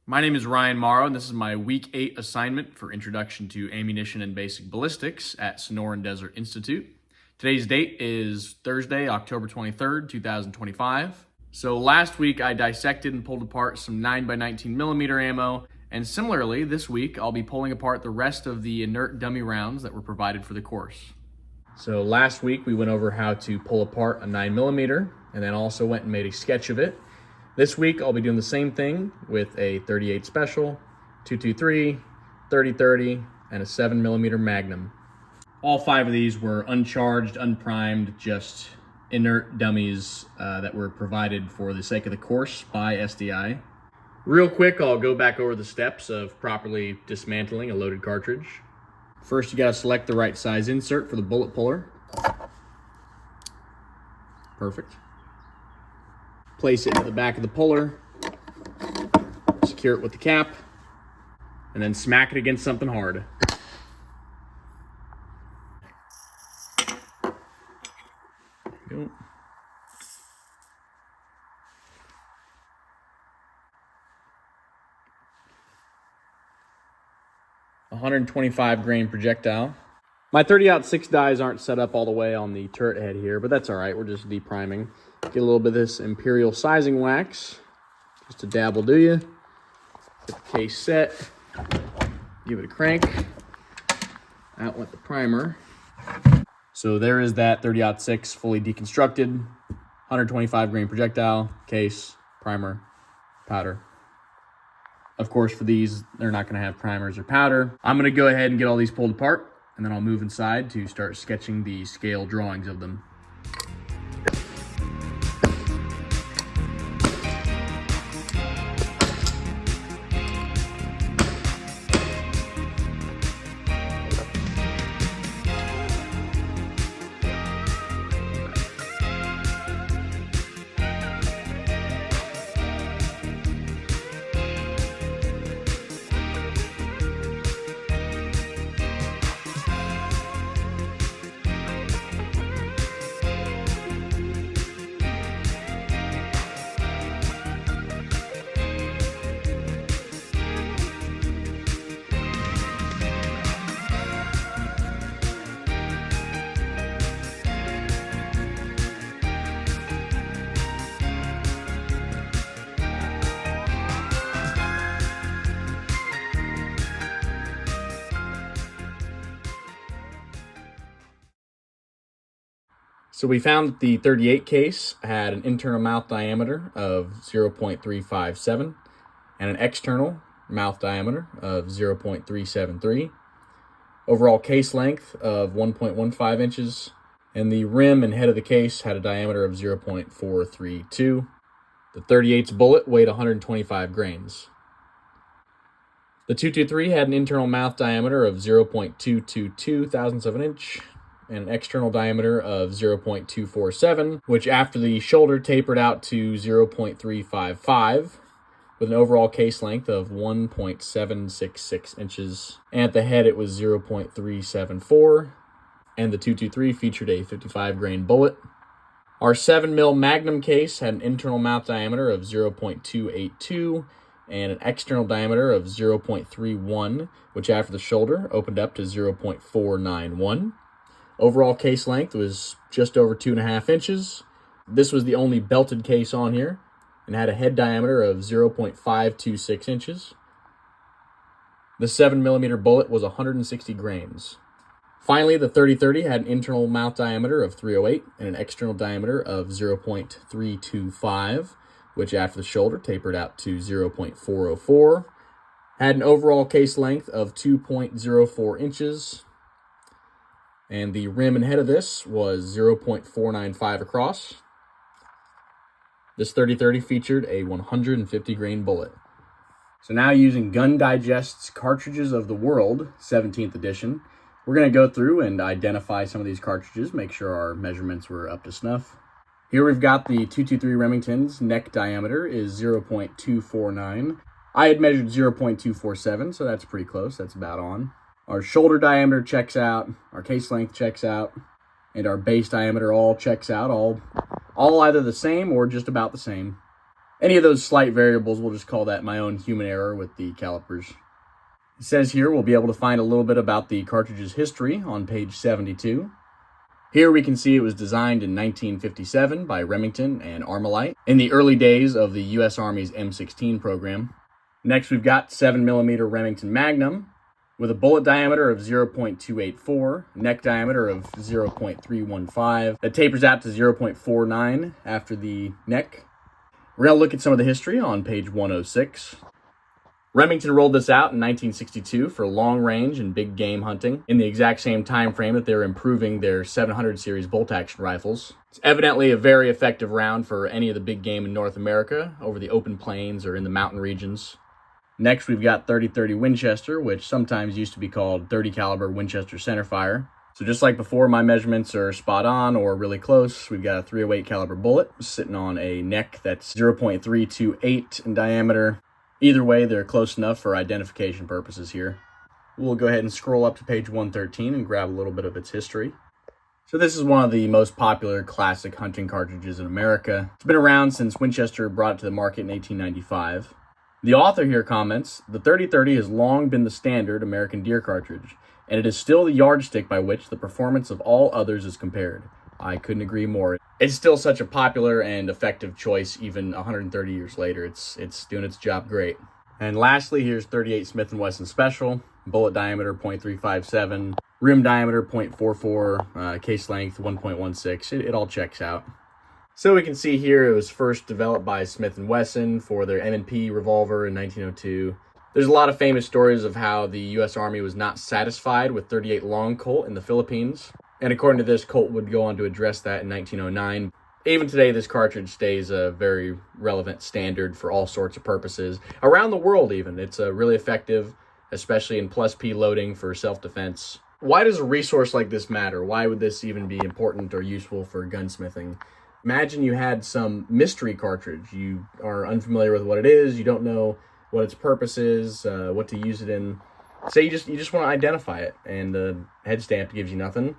My name is Ryan Morrow, and this is my Week 8 assignment for Introduction to Ammunition and Basic Ballistics at Sonoran Desert Institute. Today's date is Thursday, October 23rd, 2025. So last week I dissected and pulled apart some 9x19mm ammo, and similarly this week I'll be pulling apart the rest of the inert dummy rounds that were provided for the course. So last week we went over how to pull apart a 9mm and then also went and made a sketch of it. This week, I'll be doing the same thing with a 38 Special, 223, 30-30, and a 7mm Magnum. All 5 of these were uncharged, unprimed, just inert dummies that were provided for the sake of the course by SDI. Real quick, I'll go back over the steps of properly dismantling a loaded cartridge. First, you gotta select the right size insert for the bullet puller. Perfect. Place it at the back of the puller, secure it with the cap, and then smack it against something hard. There you go. A 125 grain projectile. My 30-06 dies aren't set up all the way on the turret head here, but that's all right. We're just depriming. Get a little bit of this Imperial sizing wax. Just a dab will do you. Get the case set. Give it a crank. Out went the primer. So there is that 30-06 fully deconstructed. 125 grain projectile, case, primer, powder. Of course, for these, they're not going to have primers or powder. I'm going to go ahead and get all these pulled apart, and then I'll move inside to start sketching the scale drawings of them. So we found that the 38 case had an internal mouth diameter of 0.357 and an external mouth diameter of 0.373, overall case length of 1.15 inches, and the rim and head of the case had a diameter of 0.432. The 38's bullet weighed 125 grains. The 223 had an internal mouth diameter of 0.222 thousandths of an inch, and an external diameter of 0.247, which after the shoulder tapered out to 0.355, with an overall case length of 1.766 inches. And at the head it was 0.374, and the 223 featured a 55 grain bullet. Our 7mm Magnum case had an internal mouth diameter of 0.282, and an external diameter of 0.31, which after the shoulder opened up to 0.491. Overall case length was just over 2.5 inches. This was the only belted case on here and had a head diameter of 0.526 inches. The 7mm bullet was 160 grains. Finally, the 30-30 had an internal mouth diameter of 308 and an external diameter of 0.325, which after the shoulder tapered out to 0.404. Had an overall case length of 2.04 inches. And the rim and head of this was 0.495 across. This 30-30 featured a 150 grain bullet. So now using Gun Digest's Cartridges of the World, 17th edition, we're going to go through and identify some of these cartridges, make sure our measurements were up to snuff. Here we've got the 223 Remington's neck diameter is 0.249. I had measured 0.247, so that's pretty close, that's about on. Our shoulder diameter checks out, our case length checks out, and our base diameter all checks out, all either the same or just about the same. Any of those slight variables, we'll just call that my own human error with the calipers. It says here we'll be able to find a little bit about the cartridge's history on page 72. Here we can see it was designed in 1957 by Remington and Armalite in the early days of the U.S. Army's M16 program. Next, we've got 7mm Remington Magnum with a bullet diameter of 0.284, neck diameter of 0.315. That tapers out to 0.49 after the neck. We're going to look at some of the history on page 106. Remington rolled this out in 1962 for long range and big game hunting in the exact same time frame that they were improving their 700 series bolt action rifles. It's evidently a very effective round for any of the big game in North America over the open plains or in the mountain regions. Next, we've got 30-30 Winchester, which sometimes used to be called 30 caliber Winchester centerfire. So just like before, my measurements are spot on or really close. We've got a 308 caliber bullet sitting on a neck that's 0.328 in diameter. Either way, they're close enough for identification purposes here. We'll go ahead and scroll up to page 113 and grab a little bit of its history. So this is one of the most popular classic hunting cartridges in America. It's been around since Winchester brought it to the market in 1895. The author here comments, "The 30-30 has long been the standard American deer cartridge, and it is still the yardstick by which the performance of all others is compared." I couldn't agree more. It's still such a popular and effective choice even 130 years later. It's doing its job great. And lastly, here's 38 Smith & Wesson Special, bullet diameter 0.357, rim diameter 0.44, case length 1.16. It all checks out. So we can see here it was first developed by Smith & Wesson for their M&P revolver in 1902. There's a lot of famous stories of how the U.S. Army was not satisfied with 38 Long Colt in the Philippines. And according to this, Colt would go on to address that in 1909. Even today, this cartridge stays a very relevant standard for all sorts of purposes. Around the world, even. It's really effective, especially in plus P loading for self-defense. Why does a resource like this matter? Why would this even be important or useful for gunsmithing? Imagine you had some mystery cartridge. You are unfamiliar with what it is. You don't know what its purpose is, what to use it in. Say you just want to identify it, and the head stamp gives you nothing.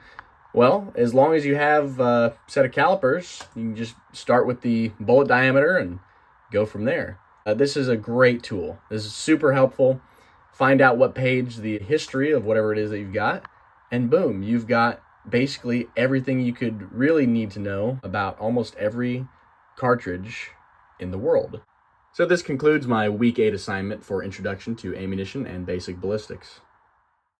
Well, as long as you have a set of calipers, you can just start with the bullet diameter and go from there. This is a great tool. This is super helpful. Find out what page the history of whatever it is that you've got, and boom, you've got basically everything you could really need to know about almost every cartridge in the world. So this concludes my Week 8 assignment for Introduction to Ammunition and Basic Ballistics.